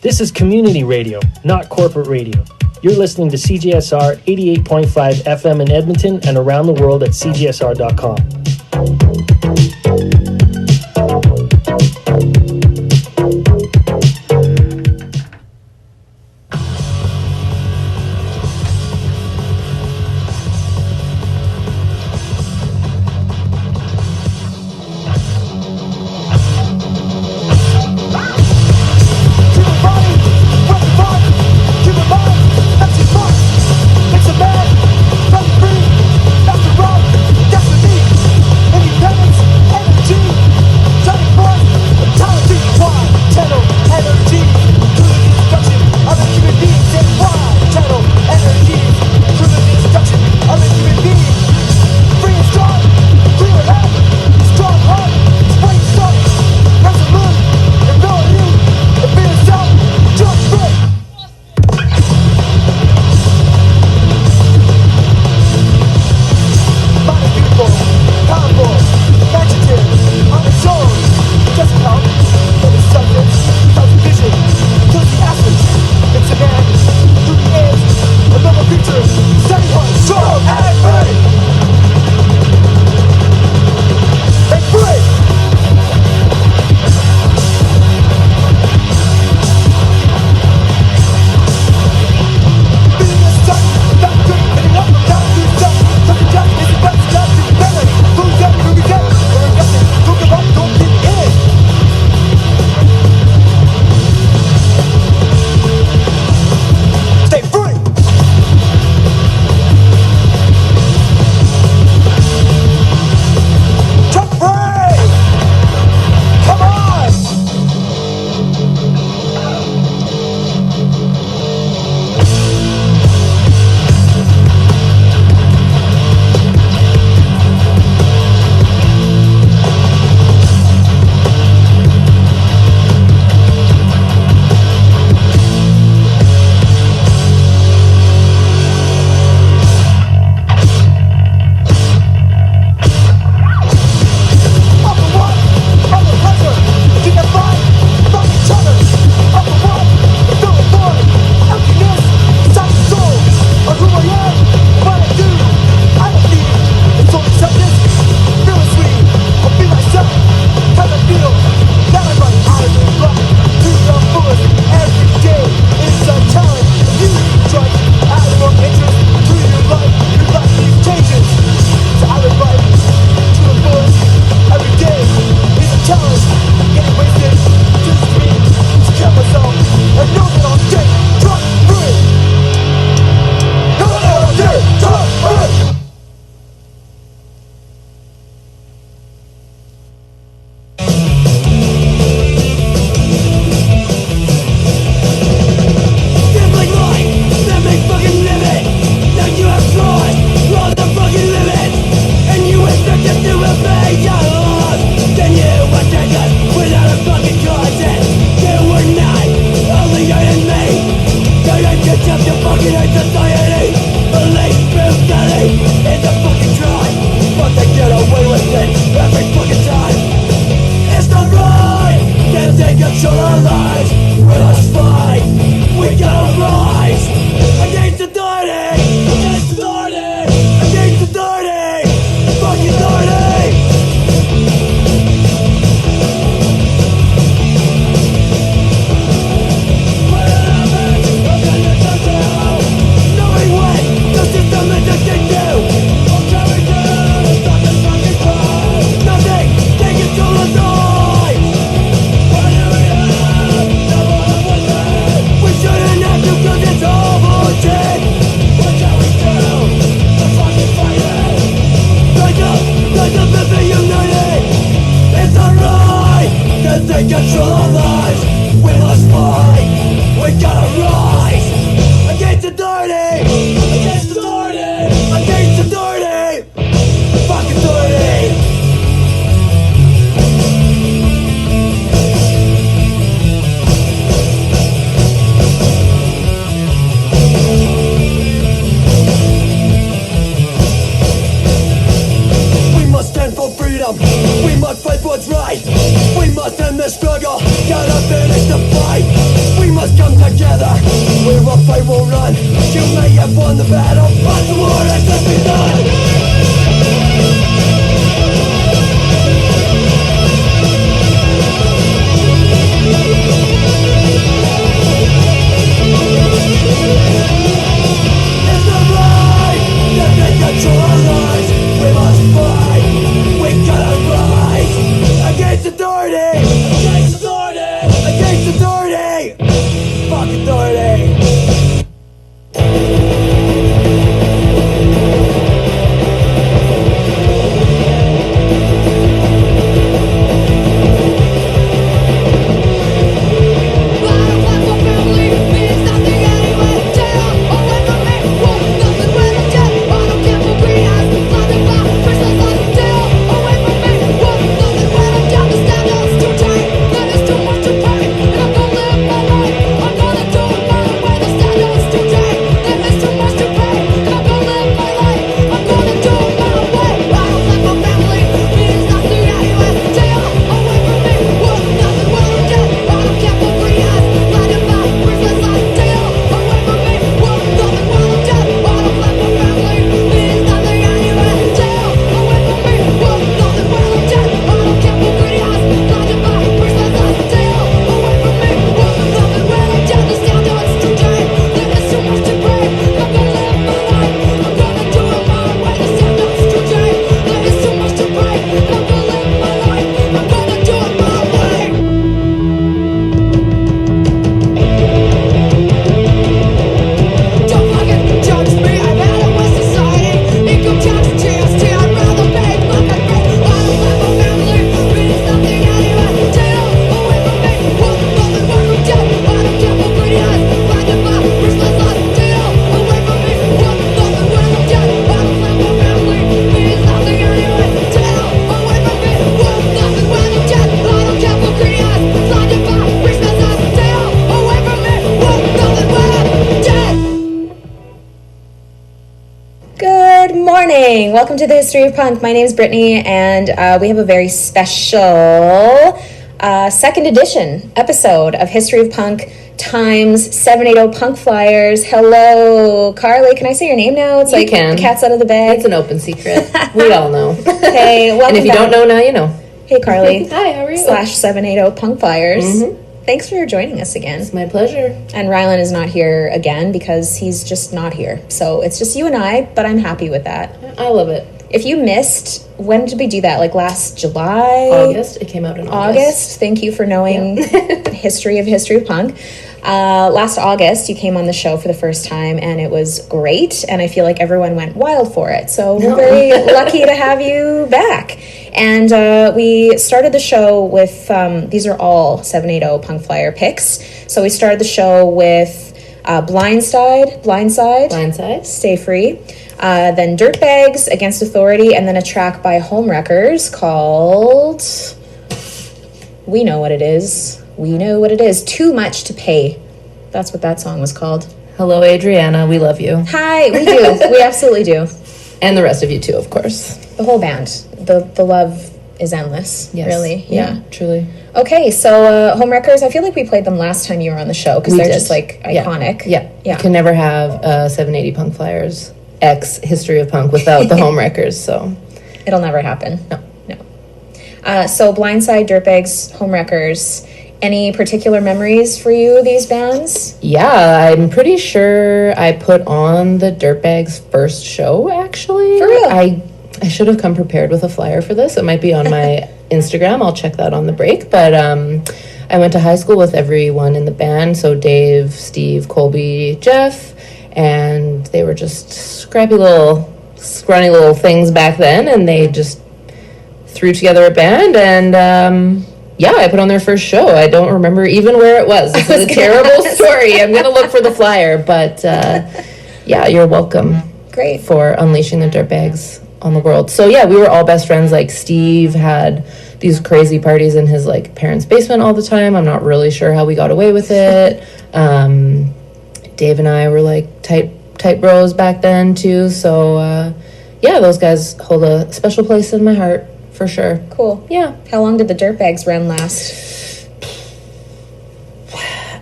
This is community radio, not corporate radio. You're listening to CJSR 88.5 FM in Edmonton and around the world at cjsr.com. must fight. We must end the struggle, gotta finish the fight. We must done. You may have won the battle, but the war has just begun. It's the right to take control of our lives. We must fight, we gotta rise against authority, against authority, against authority. Fuck authority. Welcome to the History of Punk. My name is Brittany, and we have a very special second edition episode of History of Punk times 780 Punk Flyers. Hello, Carly. Can I say your name now? It's like the cat's out of the bag. It's an open secret. We all know. Hey, welcome And if you don't know now, you know. Hey, Carly. Hi, how are you? /780 Punk Flyers. Mm-hmm. Thanks for joining us again. It's my pleasure. And Rylan is not here again because he's just not here. So it's just you and I, but I'm happy with that. I love it. If you missed, when did we do that? Like last July? August. It came out in August. Thank you for knowing the history of Punk. Last August, you came on the show for the first time, and it was great. And I feel like everyone went wild for it. So we're very lucky to have you back. And we started the show with, these are all 780 Punk Flyer picks. So we started the show with Blindside, Stay Free. Then Dirtbags, Against Authority, and then a track by Homewrekers called We Know What It Is. We Know What It Is. Too Much to Pay. That's what that song was called. Hello, Adriana. We love you. Hi, we do. We absolutely do. And the rest of you too, of course. The whole band. The love is endless, yes. Really. Yeah, truly. Okay, so Homewrekers, I feel like we played them last time you were on the show because they're just like iconic. Yeah. You can never have 780 Punk Flyers X History of Punk without the Homewrekers, so it'll never happen. No. So Blindside, Dirtbags, Homewrekers. Any particular memories for you of these bands? Yeah, I'm pretty sure I put on the Dirtbags' first show, actually. For real? I should have come prepared with a flyer for this. It might be on my Instagram. I'll check that on the break. But I went to high school with everyone in the band. So Dave, Steve, Colby, Jeff. And they were just scrappy little, scrawny little things back then. And they just threw together a band. And I put on their first show. I don't remember even where it was. This is a terrible story. I'm going to look for the flyer. But you're welcome. Great. For unleashing the Dirtbags on the world. So we were all best friends. Like Steve had these crazy parties in his like parents' basement all the time. I'm not really sure how we got away with it. Dave and I were like tight bros back then too. So those guys hold a special place in my heart for sure. Cool. Yeah. How long did the Dirtbags run last?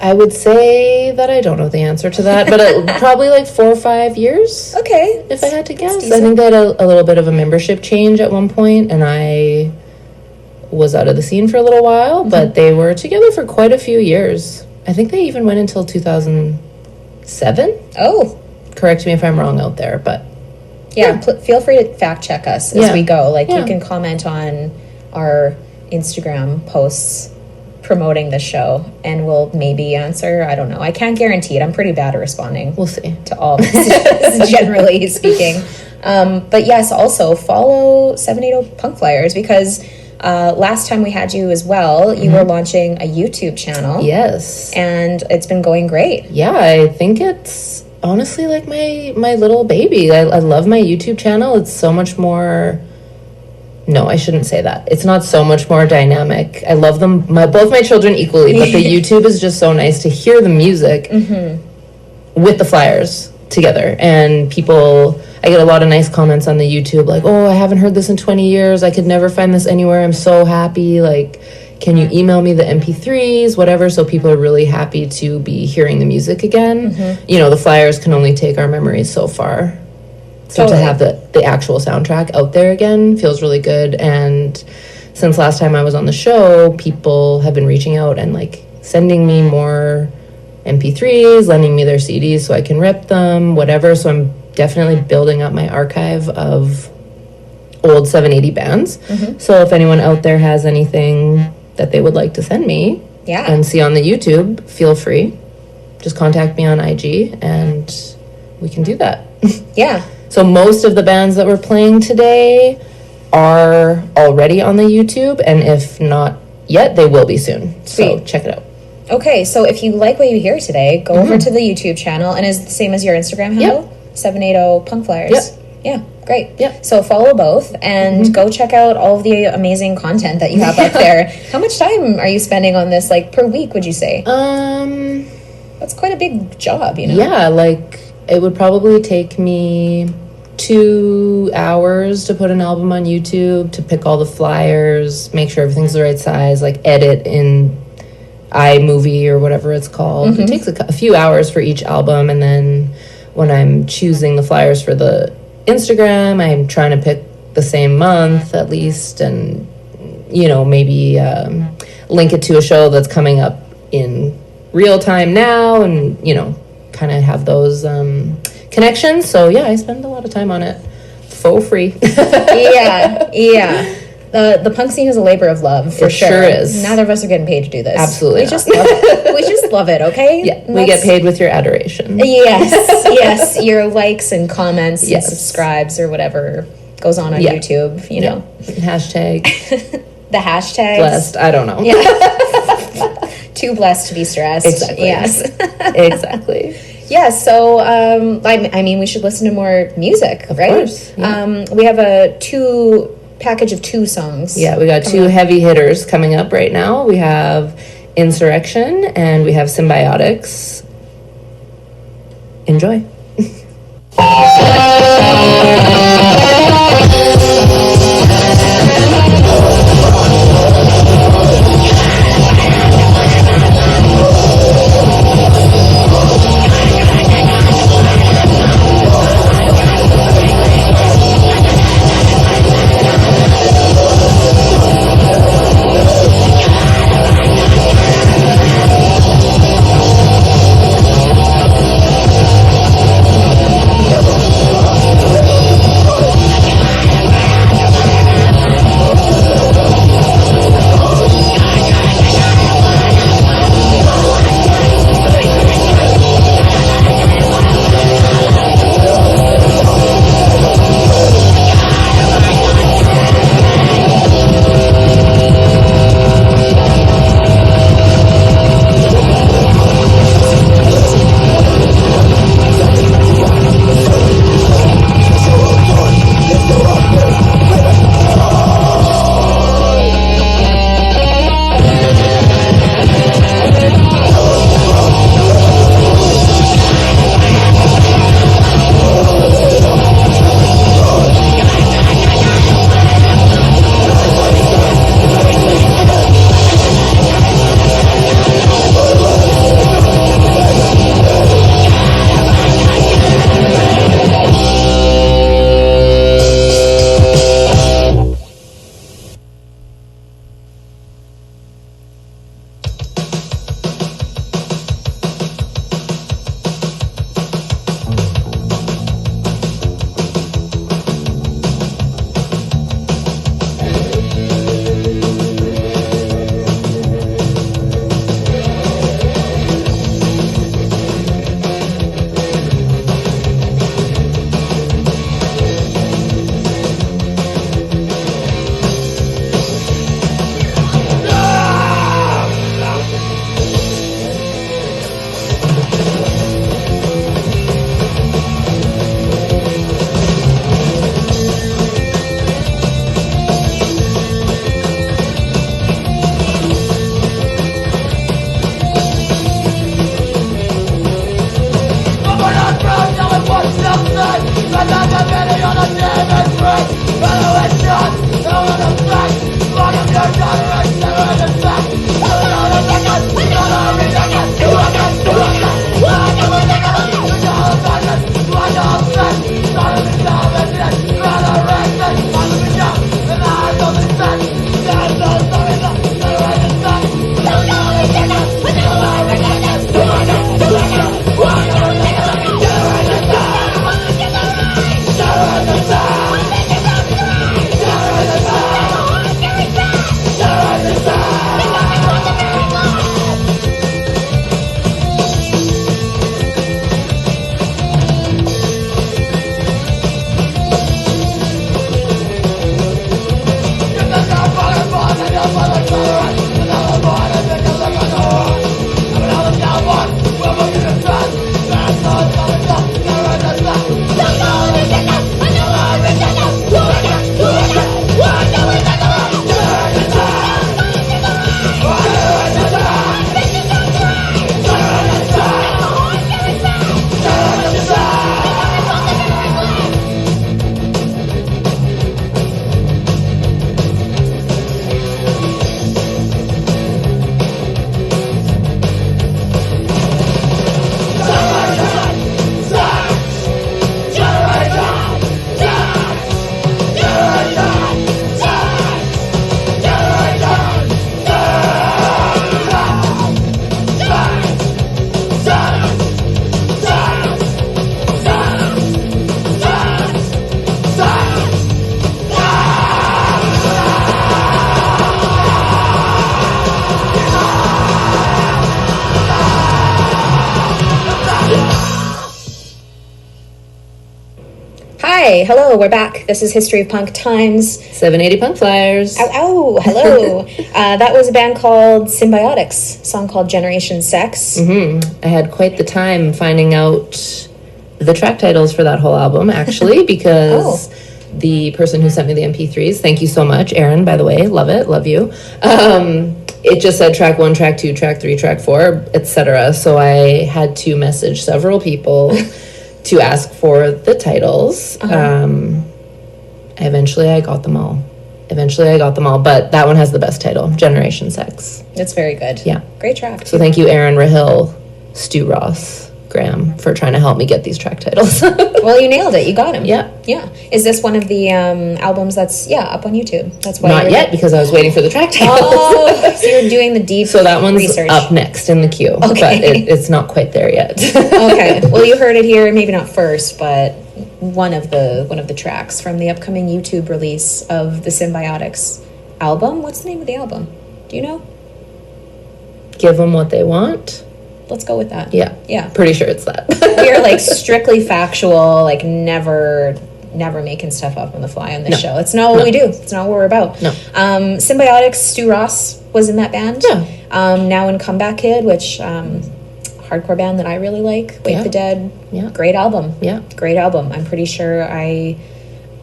I would say that I don't know the answer to that, but probably like 4 or 5 years. Okay. If I had to guess. decent. I think they had a little bit of a membership change at one point, and I was out of the scene for a little while, but they were together for quite a few years. I think they even went until 2007. Oh. Correct me if I'm wrong out there, but Yeah, feel free to fact check us as Yeah. we go. Like, Yeah. you can comment on our Instagram posts promoting the show, and we'll maybe answer. I don't know. I can't guarantee it. I'm pretty bad at responding we'll see. to all messages, generally speaking. But yes, also follow 780 Punk Flyers, because last time we had you as well, you were launching a YouTube channel. Yes. And it's been going great. Yeah, I think it's honestly like my little baby. I love my YouTube channel. It's so much more... No, I shouldn't say that. It's not so much more dynamic. I love them, both my children equally, but the YouTube is just so nice to hear the music with the flyers together. And people, I get a lot of nice comments on the YouTube, like, oh, I haven't heard this in 20 years. I could never find this anywhere. I'm so happy. Like, can you email me the MP3s, whatever? So people are really happy to be hearing the music again. You know, the flyers can only take our memories so far. So Totally. to have the actual soundtrack out there again feels really good. And since last time I was on the show, people have been reaching out and like sending me more MP3s, lending me their CDs so I can rip them, whatever. So I'm definitely building up my archive of old 780 bands. So if anyone out there has anything that they would like to send me Yeah. and see on the YouTube, feel free. Just contact me on IG and we can do that. Yeah. So most of the bands that we're playing today are already on the YouTube, and if not yet, they will be soon. So Sweet. check it out. Okay, so if you like what you hear today, go over to the YouTube channel, and is it the same as your Instagram handle? 780 Punk Flyers. Yep. Yeah, great. Yep. So follow both and go check out all of the amazing content that you have up there. How much time are you spending on this, like, per week, would you say? That's quite a big job, you know? Yeah, like it would probably take me 2 hours to put an album on YouTube, to pick all the flyers, make sure everything's the right size, like edit in iMovie or whatever it's called. It takes a few hours for each album, and then when I'm choosing the flyers for the Instagram, I'm trying to pick the same month at least, and you know, maybe link it to a show that's coming up in real time now, and you know, kind of have those connections. So yeah, I spend a lot of time on it for free. Yeah. The punk scene is a labor of love, for It sure is. Neither of us are getting paid to do this. Absolutely We not. just love it. We just love it, okay? Yeah, we get paid with your adoration. Yes, your likes and comments Yes. and subscribes or whatever goes on Yeah. YouTube, you know. Hashtag The hashtags. blessed. I don't know. Too blessed to be stressed. Exactly. Yes. Exactly. Yeah, so I mean, we should listen to more music, right? course, yeah. We have a package of 2 songs. Yeah, we got 2 heavy hitters coming up right now. We have Insurrection and we have Symbiotics. Enjoy. Hi, hello, we're back. This is History of Punk times 780 Punk Flyers. Ow, hello. That was a band called Symbiotics, a song called Generation Sex. I had quite the time finding out the track titles for that whole album, actually, because the person who sent me the MP3s, thank you so much, Aaron, by the way, love it, love you. It just said track 1, track 2, track 3, track 4, etc. So I had to message several people to ask for the titles. Eventually I got them all. But that one has the best title, Generation Sex. It's very good. Yeah. Great track. So thank you, Aaron, Rahil, Stu Ross, Graham, for trying to help me get these track titles. Well, you nailed it. You got him. Yeah. Yeah. Is this one of the albums that's, up on YouTube? That's why Not yet, because I was waiting for the track titles. Oh, so you're doing the deep So that one's research. up next in the queue, but it's not quite there yet. Okay. Well, you heard it here, maybe not first, but one of the tracks from the upcoming YouTube release of the Symbiotics album. What's the name of the album? Do you know? Give them what they want. Let's go with that. Yeah. Yeah. Pretty sure it's that. We are like strictly factual, like never making stuff up on the fly on this show. It's not what we do. It's not what we're about. No. Symbiotics, Stu Ross was in that band. Yeah. Now in Comeback Kid, which hardcore band that I really like, Wake the Dead. Yeah. Great album. Yeah. Great album. I'm pretty sure I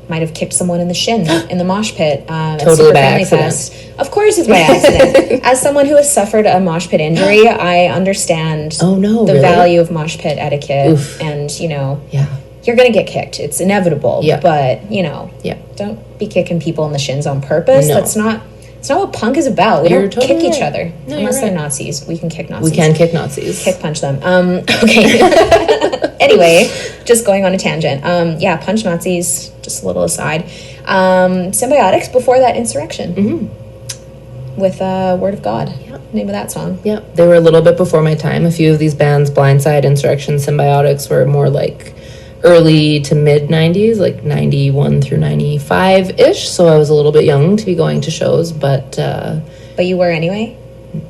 might have kicked someone in the shin in the mosh pit. Totally by accident. Of course it's by accident. As someone who has suffered a mosh pit injury, I understand the value of mosh pit etiquette. Oof. And, Yeah. you're going to get kicked. It's inevitable. Yeah. But, Yeah. don't be kicking people in the shins on purpose. No. It's not what punk is about. We You're don't totally kick each right. other. No, unless you're they're right. Nazis. We can kick Nazis. We can kick Nazis. Kick punch them. Okay. Anyway, just going on a tangent. Punch Nazis, just a little aside. Symbiotics, before that, Insurrection. With Word of God. Name of that song. Yeah. They were a little bit before my time. A few of these bands, Blindside, Insurrection, Symbiotics, were more like early to mid 90s, like 91 through 95-ish. So I was a little bit young to be going to shows, but you were anyway?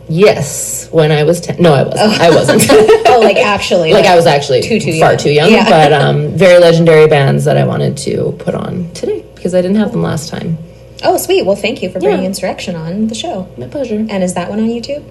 yes, when I was 10. No, I wasn't. I wasn't. Oh, like actually. I was actually far too young. Yeah. But very legendary bands that I wanted to put on today because I didn't have them last time. Oh, sweet. Well, thank you for bringing Yeah. Insurrection on the show. My pleasure. And is that one on YouTube?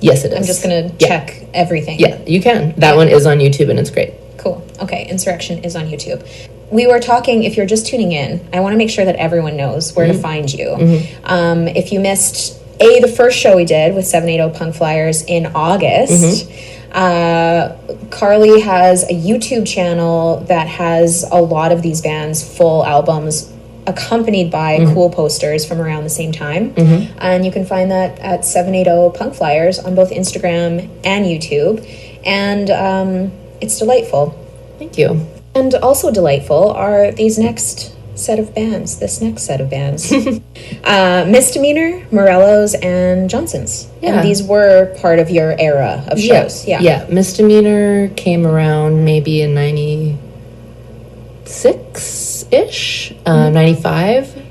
Yes, it is. I'm just going to check everything. Yeah, you can. That one is on YouTube and it's great. Cool. Okay, Insurrection is on YouTube. We were talking, if you're just tuning in, I want to make sure that everyone knows where to find you. If you missed, the first show we did with 780 Punk Flyers in August, Carly has a YouTube channel that has a lot of these bands' full albums accompanied by cool posters from around the same time. And you can find that at 780 Punk Flyers on both Instagram and YouTube. And it's delightful. Thank you. And also delightful are this next set of bands. Misdemeanor, Morellos, and Johnson's. Yeah. And these were part of your era of shows. Yeah. Misdemeanor came around maybe in 96-ish, 95.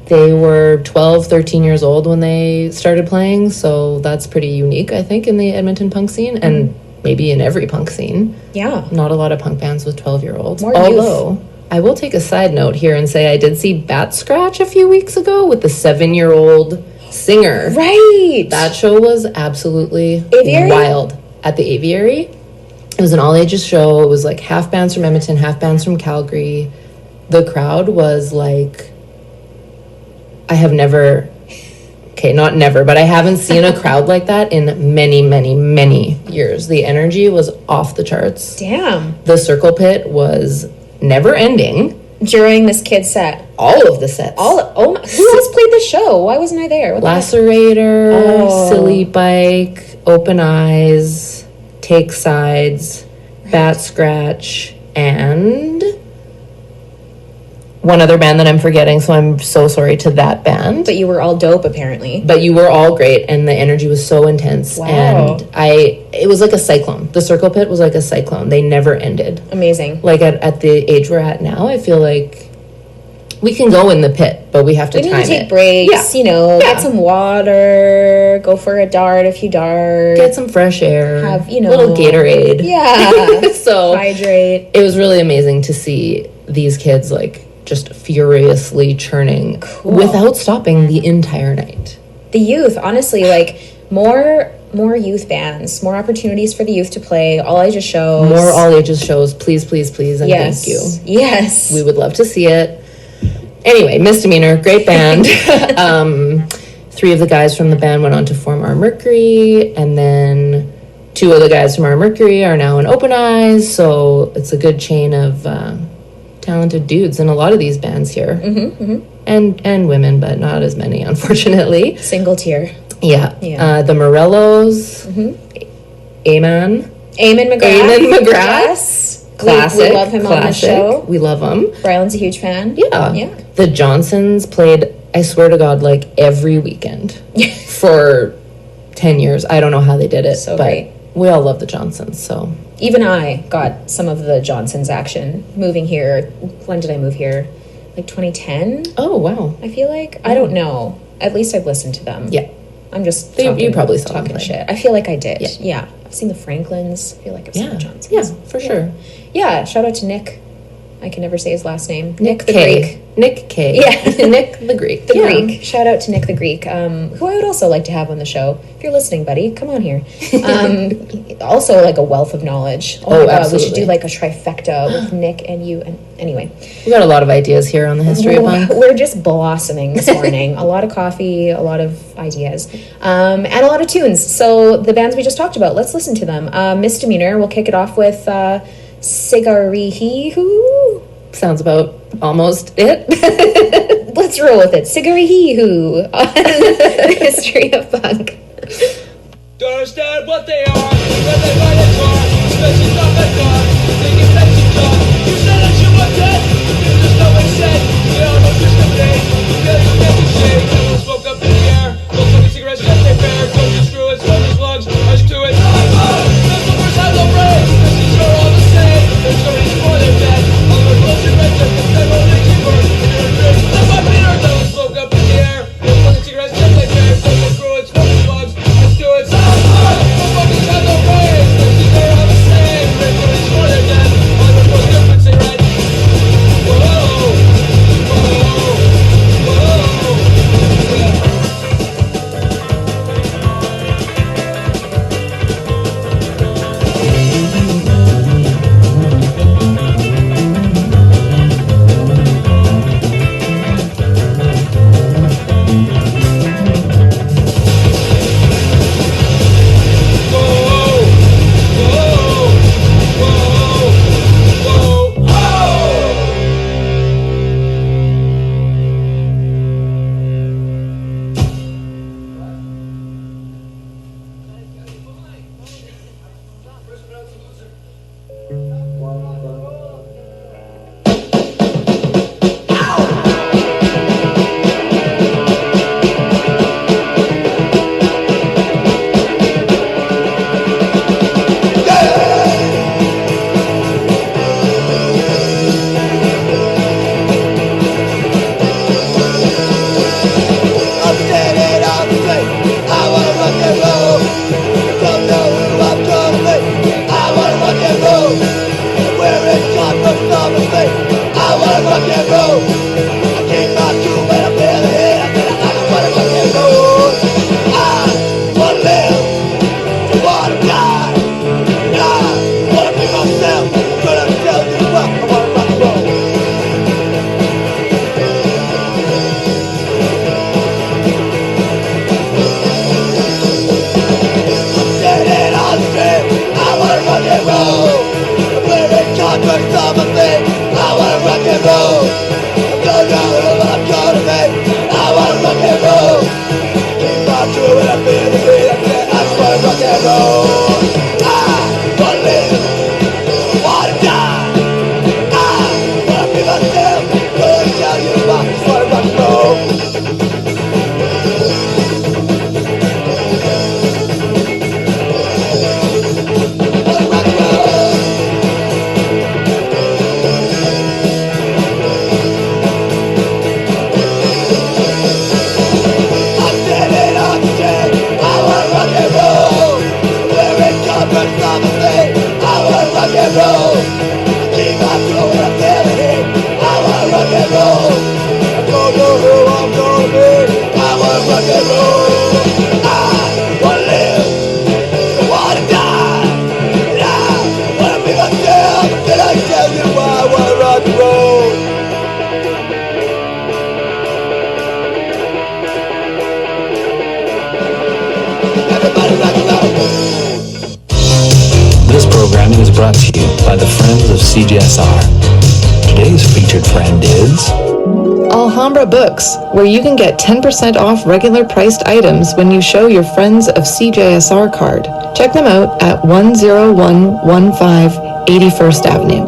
They were 12, 13 years old when they started playing, so that's pretty unique, I think, in the Edmonton punk scene, and maybe in every punk scene. Yeah. Not a lot of punk bands with 12-year-olds. More Although, I will take a side note here and say I did see Bat Scratch a few weeks ago with the 7-year-old singer. Right. That show was absolutely Aviary? wild. At the Aviary. It was an all-ages show. It was like half bands from Edmonton, half bands from Calgary. The crowd was like... I have never... Okay, not never, but I haven't seen a crowd like that in many, many, many years. The energy was off the charts. Damn. The circle pit was never ending. During this kid's set. All of the sets. Who else played the show? Why wasn't I there? What the heck? Lacerator, Silly Bike, Open Eyes, Take Sides, Bat Scratch, and one other band that I'm forgetting, so I'm so sorry to that band. But you were all dope, apparently. But you were all great, and the energy was so intense. Wow. And it was like a cyclone. The circle pit was like a cyclone. They never ended. Amazing. Like at the age we're at now, I feel like we can go in the pit, but we have to We time need to take it. breaks, Yeah. get some water, go for a dart if you dart. Get some fresh air. Have, little Gatorade. Yeah. So Hydrate. it was really amazing to see these kids like just furiously churning without stopping the entire night. The youth, honestly, like more youth bands, more opportunities for the youth to play, all ages shows. More all ages shows, please, please, please, and thank you. Yes. We would love to see it. Anyway, Misdemeanor, great band. 3 of the guys from the band went on to form Our Mercury, and then 2 of the guys from Our Mercury are now in Open Eyes, so it's a good chain of talented dudes in a lot of these bands here. And women, but not as many, unfortunately. Single tier. Yeah. The Morellos, Eamon McGrath. Yes. Classic. We love him on the show. We love him. Brylan's a huge fan. Yeah. The Johnsons played, I swear to God, like every weekend for 10 years. I don't know how they did it, So but great. we all love the Johnsons, so. Even I got some of the Johnsons action moving here. When did I move here? Like 2010? Oh, wow. I feel like. I don't know. At least I've listened to them. Yeah. I'm just You probably saw them talking play. shit. I feel like I did. Yeah. Yeah. I've seen the Franklins. I feel like I've seen the Johnsons. Yeah, for sure. Yeah. Shout out to Nick. I can never say his last name. Nick the K. Greek. Nick K. Yeah. Nick the Greek. The Greek. Shout out to Nick the Greek, who I would also like to have on the show. If you're listening, buddy, come on here. Also, like a wealth of knowledge. Oh, my God, absolutely. we should do like a trifecta with Nick and you. And anyway, We got a lot of ideas here on the history of punk. we're just blossoming this morning. A lot of coffee, a lot of ideas, and a lot of tunes. So the bands we just talked about, let's listen to them. Misdemeanor. We'll kick it off with Cigarheehoo. Sounds about almost it. Let's roll with it. Cigarheehoo on the history of punk. Don't understand what they are, when they find a car, especially not that car, they get next to John. You said that you were dead, you just know what said, you don't know discriminate, you feel you get the shade, you smoke up in the air, those fucking cigarettes just they fair, don't you screw it, smoke his lungs, rush to it, those fuckers have no brain, this is you're all the same, there's no reason for their death, all the bullshit red just the same old things you were, you're a bitch, that's my Peter, don't smoke up in the air, those fucking cigarettes just they fair, don't you screw it, smoke his lungs, rush to it, those fuckers have no brought to you by the friends of CJSR. Today's featured friend is Alhambra Books, where you can get 10% off regular priced items when you show your Friends of CJSR card. Check them out at 10115 81st Avenue.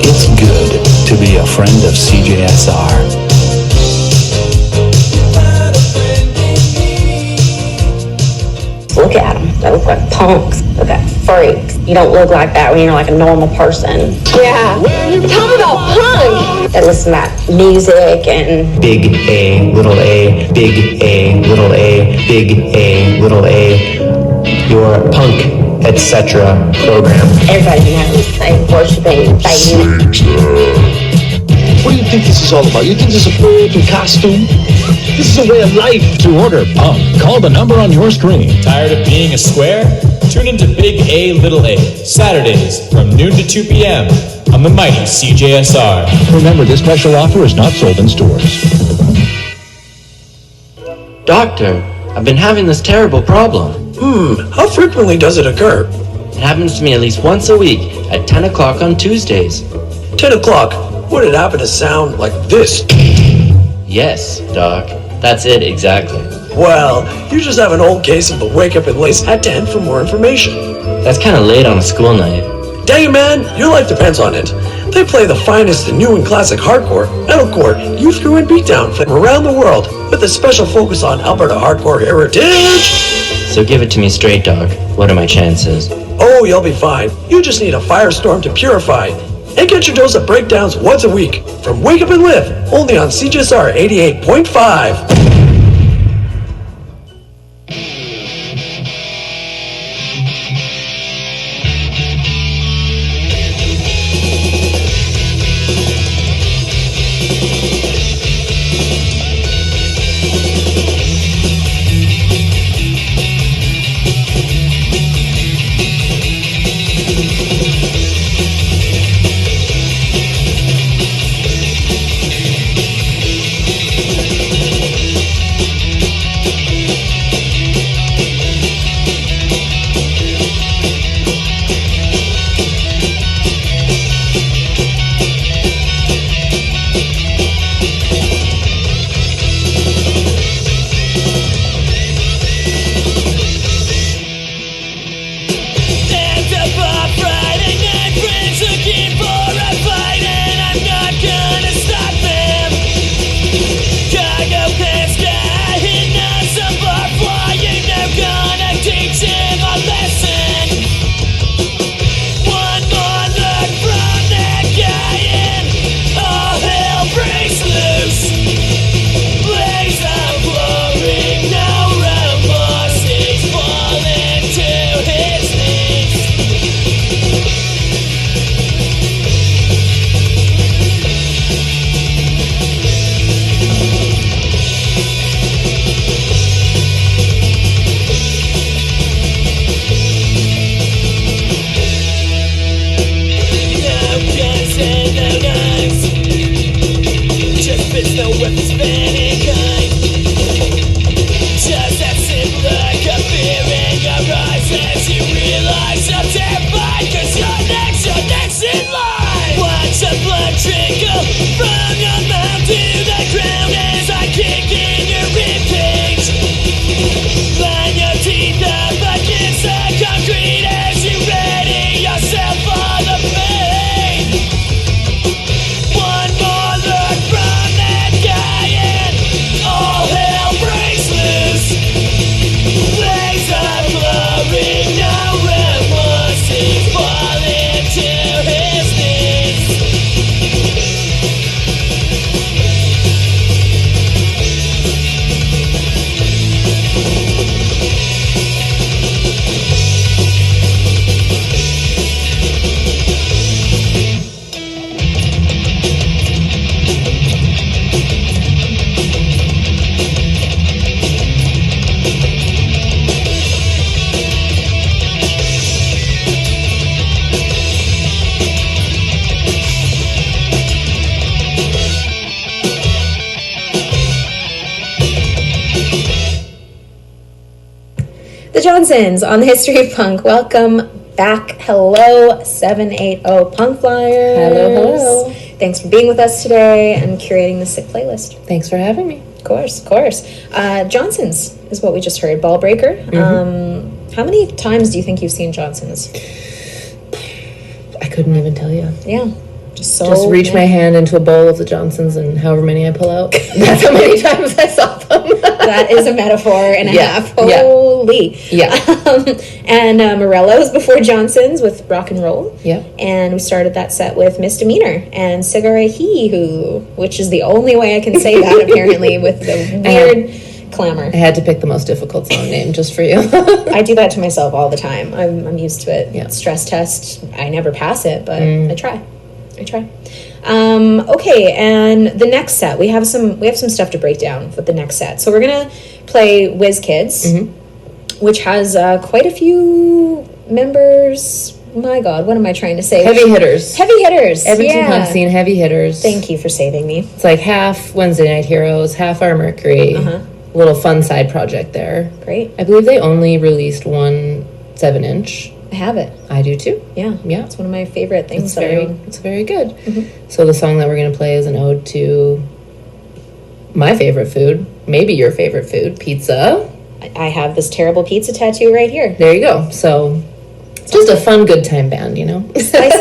It's good to be a friend of CJSR. Look at them. They look like punks. Look at freaks. You don't look like that when you're like a normal person. Yeah. Tell me about punk. They listen to that music and... Big A, little a, big A, little a, big A, little a. Your punk, etc. program. Everybody knows they worshiping Satan. What do you think this is all about? You think this is a fucking costume? This is a way of life. To order punk, call the number on your screen. Tired of being a square? Tune into Big A, Little A, Saturdays from noon to 2 p.m. on the mighty CJSR. Remember, this special offer is not sold in stores. Doctor, I've been having this terrible problem. How frequently does it occur? It happens to me at least once a week at 10 o'clock on Tuesdays. 10 o'clock? Would it happen to sound like this? Yes, Doc. That's it exactly. Well, you just have an old case of the wake up and lace at 10 for more information. That's kind of late on a school night. Dang it, man, your life depends on it. They play the finest in new and classic hardcore, metalcore, youthcore, and beatdown from around the world with a special focus on Alberta hardcore heritage. So give it to me straight, Doc. What are my chances? Oh, you'll be fine. You just need a firestorm to purify. And get your dose of breakdowns once a week from Wake Up and Live, only on CJSR 88.5. The Johnsons on the History of Punk. Welcome back. Hello, 780 Punk Flyers. Hello. Thanks for being with us today and curating the sick playlist. Thanks for having me. Of course. Johnson's is what we just heard. Ballbreaker. How many times do you think you've seen Johnson's? I couldn't even tell you. Yeah. Just reach my hand into a bowl of the Johnsons and however many I pull out. That's how many times I saw them. That is a metaphor and a half. Yeah. Holy. Yeah. And Morellos before Johnson's with RockNRoll. Yeah. And we started that set with Misdemeanor and Cigarheehoo, which is the only way I can say that apparently with the weird clamor. I had to pick the most difficult song name just for you. I do that to myself all the time. I'm used to it. Yeah. Stress test. I never pass it, but I try. Okay, and the next set, we have some stuff to break down with the next set. So we're gonna play Whiz Kids, which has quite a few members. My God, what am I trying to say? Heavy hitters. Edmonton punk scene, heavy hitters. Thank you for saving me. It's like half Wednesday Night Heroes, half Our Mercury. Little fun side project there. Great. I believe they only released one 7-inch. I have it. I do too. Yeah. It's one of my favorite things. It's very good. So the song that we're going to play is an ode to my favorite food, maybe your favorite food, pizza. I have this terrible pizza tattoo right here. There you go. So just a fun, good time band, you know? Slice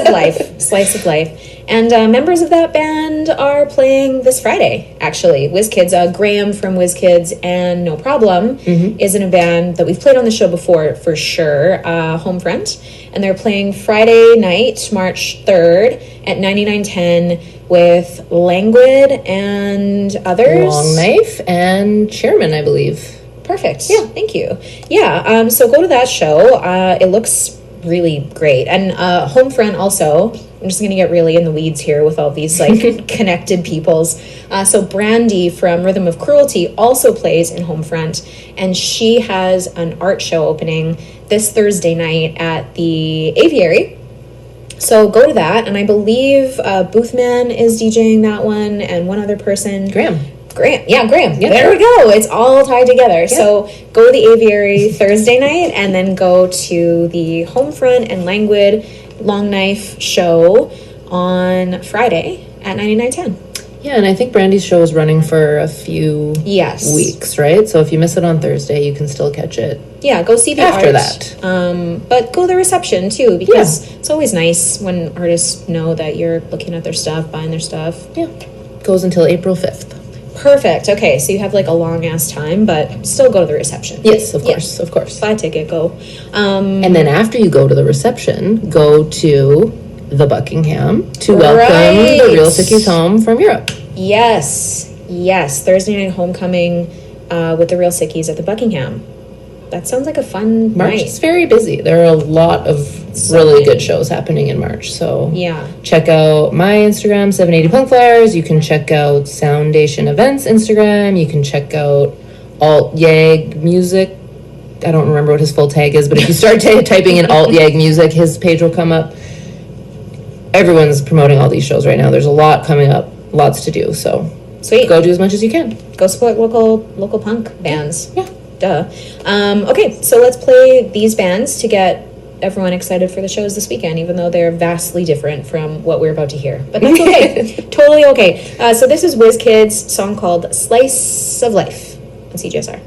of life. And members of that band are playing this Friday, actually. Whiz Kids, Graham from Whiz Kids and No Problem is in a band that we've played on the show before, for sure, Homefront. And they're playing Friday night, March 3rd at 9910 with Languid and others. Long Knife and Chairman, I believe. Perfect. Yeah, thank you. Yeah, so go to that show. It looks really great. And Homefront also, I'm just going to get really in the weeds here with all these like connected peoples. So Brandy from Rhythm of Cruelty also plays in Homefront, and she has an art show opening this Thursday night at the Aviary. So go to that, and I believe Boothman is DJing that one, and one other person. Graham. Yeah. There we go. It's all tied together. Yeah. So go to the Aviary Thursday night and then go to the Homefront and Languid Long Knife show on Friday at 9910. Yeah, and I think Brandy's show is running for a few weeks, right? So if you miss it on Thursday, you can still catch it. Yeah, go see the after art. That. But go to the reception too, because it's always nice when artists know that you're looking at their stuff, buying their stuff. Yeah, goes until April 5th. Perfect. Okay, so you have like a long ass time, but still go to the reception. Yes, of course. Buy a ticket, go. And then after you go to the reception, go to the Buckingham to welcome the Real Sickies home from Europe. Yes. Thursday night homecoming with the Real Sickies at the Buckingham. That sounds like a fun March night. is very busy. There are a lot of really good shows happening in March. So check out my Instagram, 780 Punk Flyers. You can check out Soundation Events Instagram. You can check out Alt Yag Music. I don't remember what his full tag is, but if you start typing in Alt Yag Music, his page will come up. Everyone's promoting all these shows right now. There's a lot coming up, lots to do. So sweet. Go do as much as you can. Go support local punk bands. Yeah. Duh. Okay, so let's play these bands to get everyone excited for the shows this weekend, even though they're vastly different from what we're about to hear. But that's okay. Totally okay. So this is Whiz Kids' song called Slice of Life on CJSR.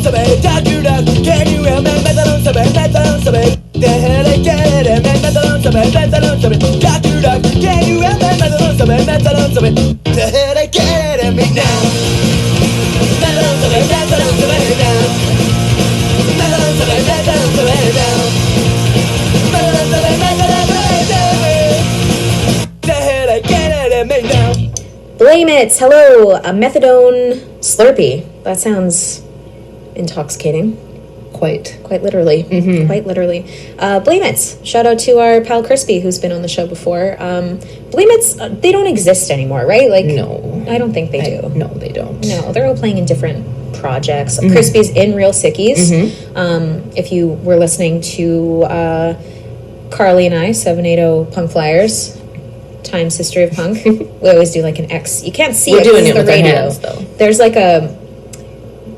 somebody, doctor, can you help me? Methadone, somebody, the hell I get it, man, methadone, somebody, doctor, can you help me? Methadone, somebody, the hell I get it, me now. Methadone, somebody now. Methadone, somebody now. Methadone, somebody now. The hell I get it, me now. Blame It. Hello, a methadone Slurpee. That sounds intoxicating. Quite literally. Quite literally. Blame It. Shout out to our pal Crispy, who's been on the show before. Blame It's, they don't exist anymore, right? Like, no, I don't think they do. No, they don't. No, they're all playing in different projects. Crispy's in Real Sickies. If you were listening to Carly and I, 780 Punk Flyers, Times History of Punk, we always do like an X. You can't see We're it doing it the with radio. our hands, though. There's like a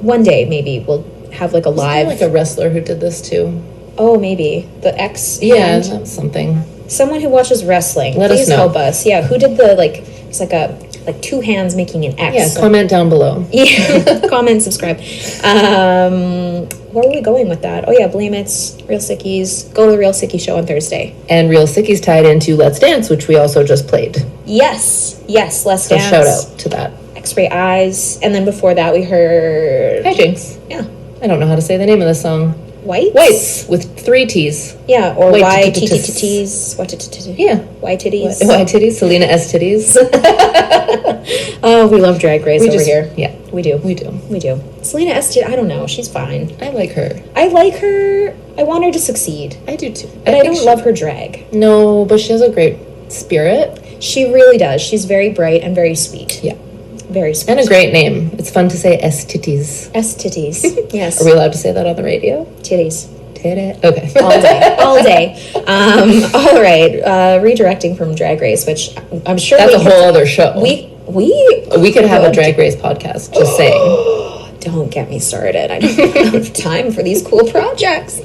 one day maybe we'll have like a live. Like a wrestler who did this too. Oh, maybe the X. Yeah, that's something. Someone who watches wrestling, Let please us know. help us. Yeah, who did the like? It's like a two hands making an X. Yeah, comment down below. Yeah, comment, subscribe. Where are we going with that? Oh yeah, Blame It's, Real Sickies. Go to the Real Sickie show on Thursday. And Real Sickies tied into Let's Dance, which we also just played. Yes, Let's So Dance. shout out to that. X-Ray Eyes, and then before that we heard. Hi, Jinks. Yeah. I don't know how to say the name of this song. Whites with 3 T's. Yeah, or White Y titties. titties. Yeah. Y titties. Y titties. Selena S titties. Oh, we love Drag Race over here. Yeah, we do. We do. Selena S. I don't know. She's fine. I like her. I want her to succeed. I do too. But I don't love her drag. No, but she has a great spirit. She really does. She's very bright and very sweet. Yeah. Very sweet. And a great name. It's fun to say S titties. S titties. Yes. Are we allowed to say that on the radio? Titties. Titty. Okay. All day. All right. Redirecting from Drag Race, which I'm sure that's a whole other show. We could have a Drag Race podcast. Just saying. Don't get me started. I don't have time for these cool projects.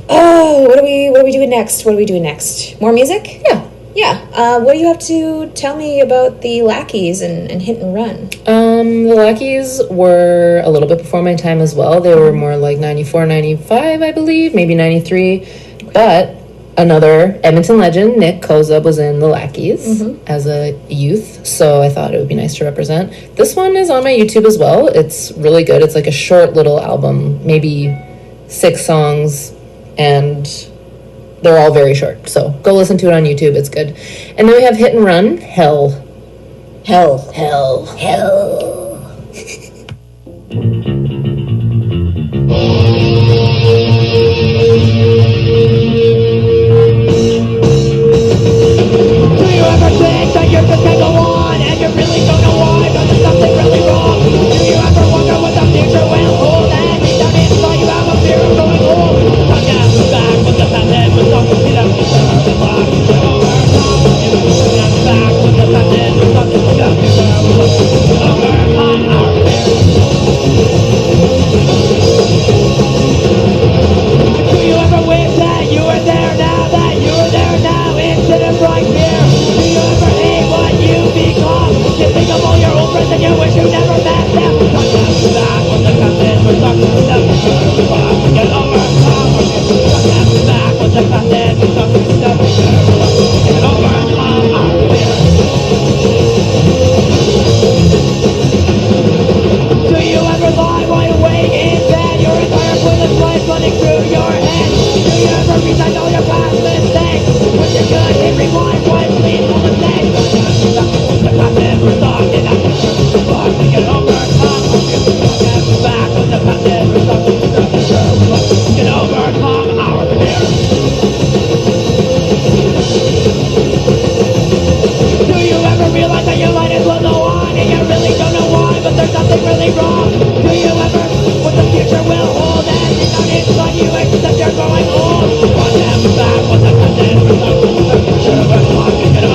Oh, what are we doing next? More music? Yeah. What do you have to tell me about the Lackeys and Hit and Run? The Lackeys were a little bit before my time as well. They were more like 94, 95, I believe, maybe 93. But another Edmonton legend, Nick Koza, was in the Lackeys as a youth, so I thought it would be nice to represent. This one is on my YouTube as well. It's really good. It's like a short little album, maybe 6 songs, and they're all very short. So go listen to it on YouTube. It's good. And then we have Hit and Run, Hell. You just can't go on, and you really don't know why, but there's something really wrong. Do you ever wonder what the future will hold? And deep down inside you have a fear of going home. Stuck at the back with the past head with something you left me there with luck. Stuck at the back with the past head with something you left me there with luck. Overcome our fears. Do you ever wish that you were there now, instead of right here? Do you ever hate what you become? You think of all your old friends and you wish you never met them. Stuck at the back with the captain, we're stuck to the get overcome. Stuck at the back with the captain, we're stuck to the get overcome our fears. Do you ever lie wide awake in bed? Your entire plan of life running through your head. Do you ever recite all your past mistakes? When you could hit rewind, wipe clean all mistakes. The captain was talking at the fuck to get overcome. Get back with the captain was talking to get overcome our fears. Do you ever realize that your light is well go on and you really don't know why, but there's something really wrong? Do you ever what the future will hold and deep down inside you accept you're growing old? Run them back with the captain was talking to get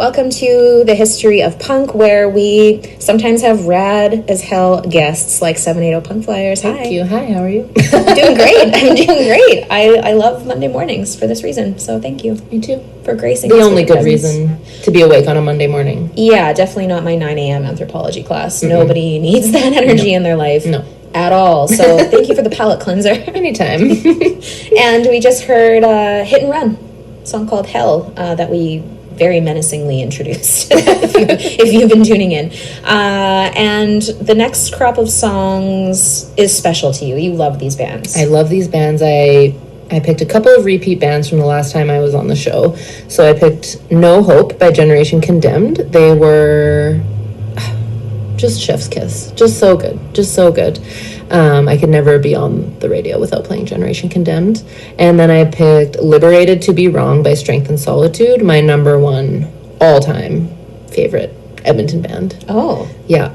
Welcome to the History of Punk, where we sometimes have rad as hell guests like 780 Punk Flyers. Hi. Thank you. Hi, how are you? I'm doing great. I'm doing great. I love Monday mornings for this reason, so thank you. Me too. For gracing the us only with your good presence. reason to be awake on a Monday morning. Yeah, definitely not my 9 a.m. anthropology class. Nobody needs that energy in their life. No. At all. So thank you for the palate cleanser. Anytime. And we just heard Hit and Run, a song called Hell, that we very menacingly introduced, if you've been tuning in. And the next crop of songs is special to you. You love these bands. I love these bands. I picked a couple of repeat bands from the last time I was on the show. So I picked No Hope by Generation Condemned. They were just chef's kiss. Just so good. Just so good. I could never be on the radio without playing Generation Condemned. And then I picked Liberated to Be Wrong by Strength and Solitude, my number one all-time favorite Edmonton band. Oh. Yeah.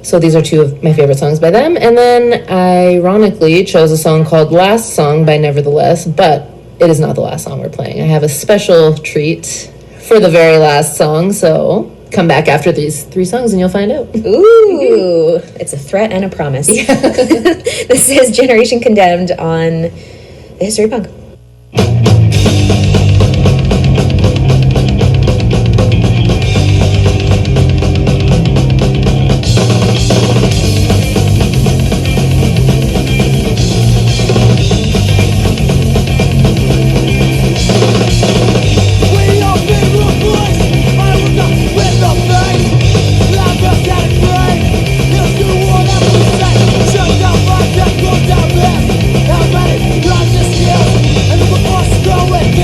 So these are two of my favorite songs by them. And then, ironically, chose a song called Lastsong by Nevertheless, but it is not the last song we're playing. I have a special treat for the very last song, so come back after these 3 songs and you'll find out. Ooh, it's a threat and a promise. Yeah. This is Generation Condemned on the History of Punk. How many lives this year? And we're all going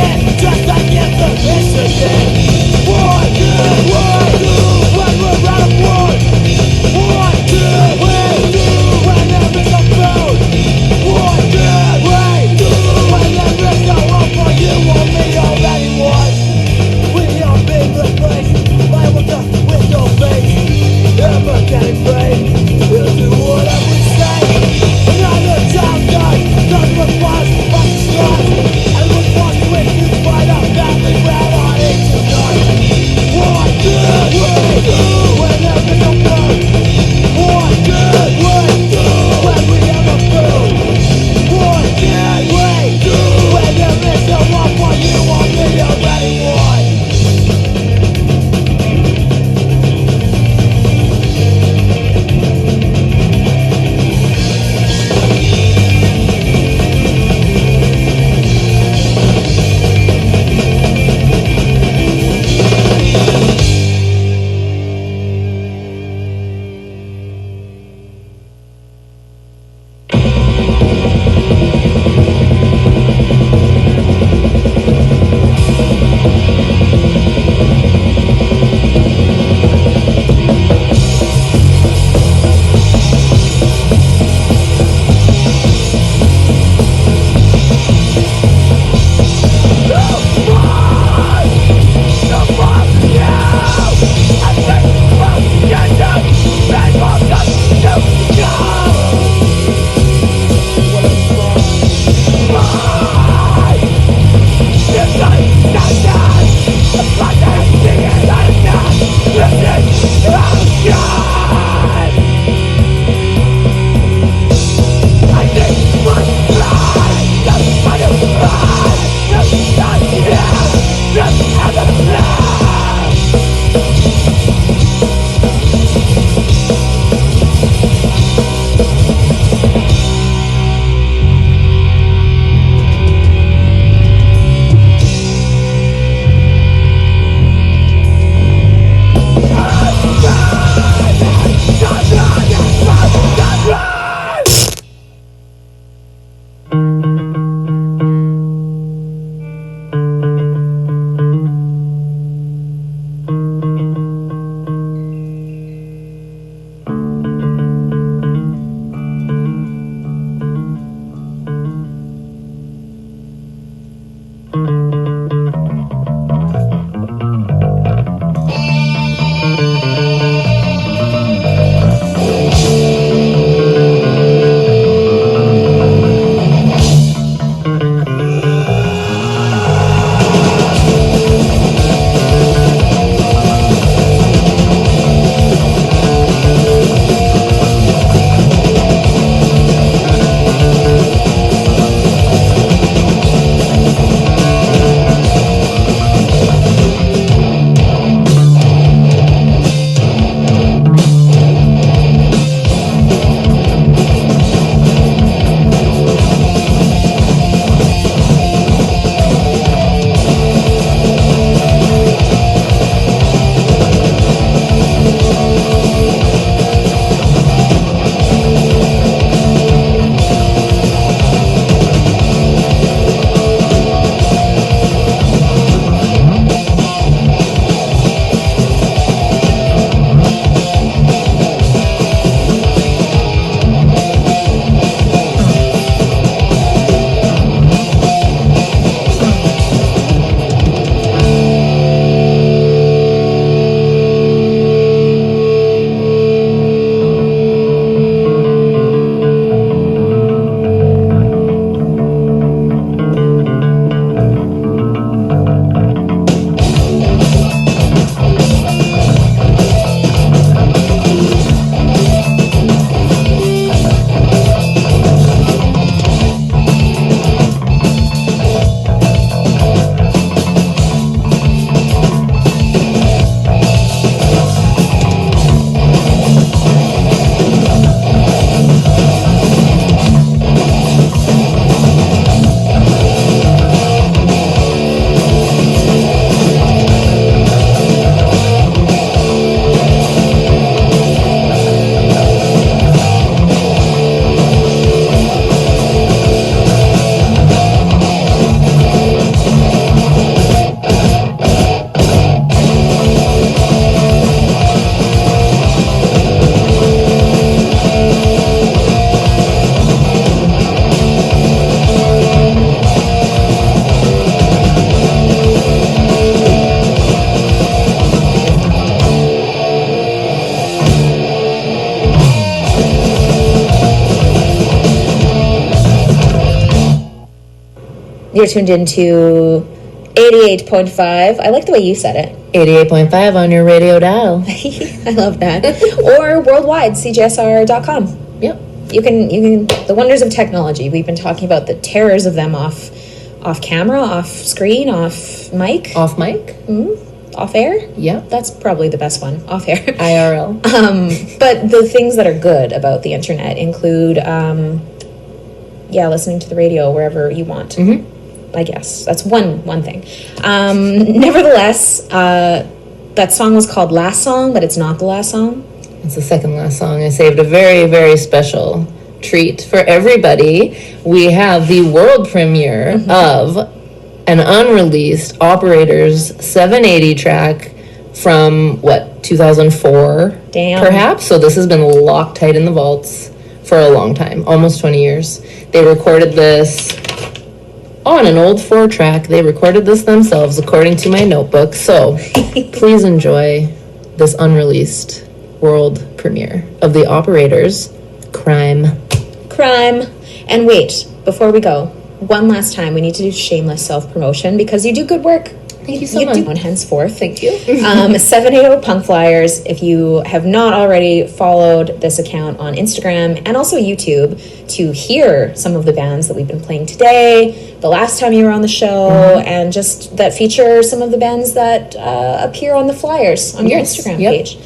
You're tuned into 88.5. I like the way you said it. 88.5 on your radio dial. I love that. Or worldwide, CJSR.com. Yep. You can the wonders of technology. We've been talking about the terrors of them off camera, off screen, off mic. Off mic? Off air? Yeah. That's probably the best one. Off air. IRL. But the things that are good about the internet include listening to the radio wherever you want. I guess that's one thing. Nevertheless, that song was called Lastsong, but it's not the last song. It's the second last song. I saved a very, very special treat for everybody. We have the world premiere of an unreleased Operators 780 track from 2004? Damn. Perhaps. So this has been locked tight in the vaults for a long time, almost 20 years. They recorded this on an old 4-track. They recorded this themselves, according to my notebook. So please enjoy this unreleased world premiere of the Operators Crime. And wait, before we go, one last time, we need to do shameless self-promotion because you do good work. Thank you so much. Do henceforth. Thank you. 780 Punk Flyers. If you have not already followed this account on Instagram and also YouTube to hear some of the bands that we've been playing today, the last time you were on the show, and just that feature some of the bands that appear on the flyers on your Instagram page.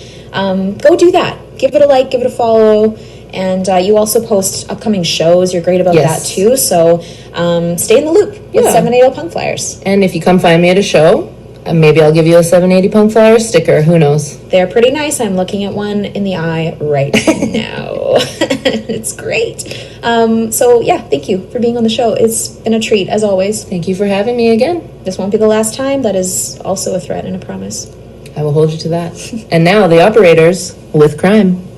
Go do that. Give it a like, give it a follow. And you also post upcoming shows. You're great about that too. So stay in the loop with 780 Punk Flyers. And if you come find me at a show, maybe I'll give you a 780 Punk Flyers sticker. Who knows? They're pretty nice. I'm looking at one in the eye right now. It's great. Thank you for being on the show. It's been a treat, as always. Thank you for having me again. This won't be the last time. That is also a threat and a promise. I will hold you to that. And now, the Operators with Crime.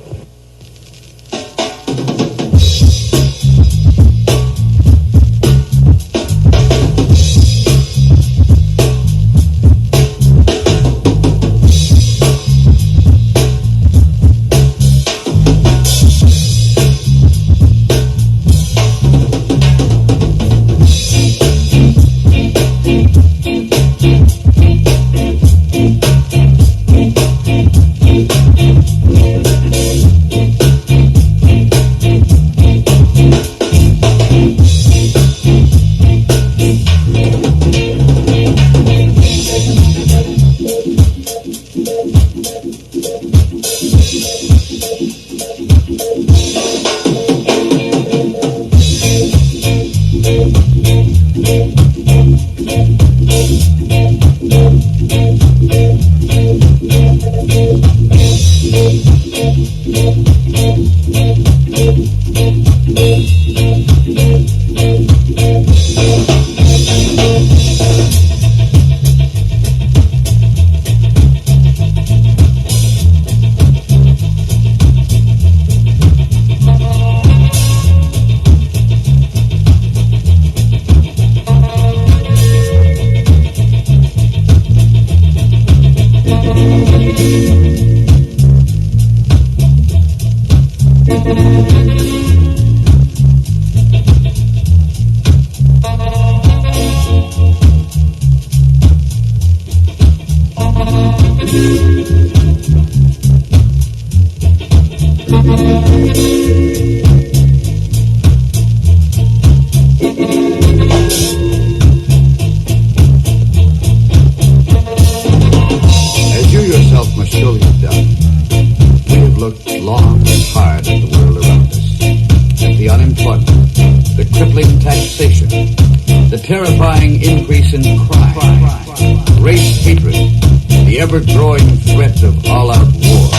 Terrifying increase in crime, race hatred, the ever-growing threat of all-out war.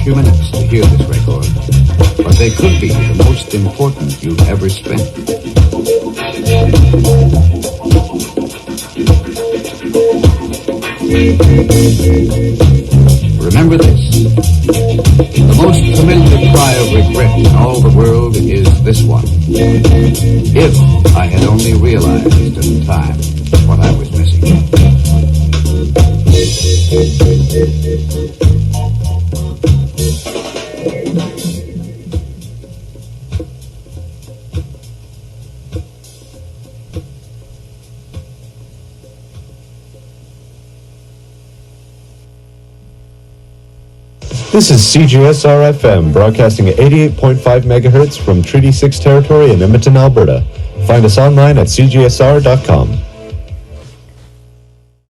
few minutes to hear this record, but they could be the most important you've ever spent. Remember this. The most familiar cry of regret in all the world is this one. If I had only realized at the time what I was missing. This is CJSR FM, broadcasting at 88.5 megahertz from Treaty 6 territory in Edmonton, Alberta. Find us online at cjsr.com.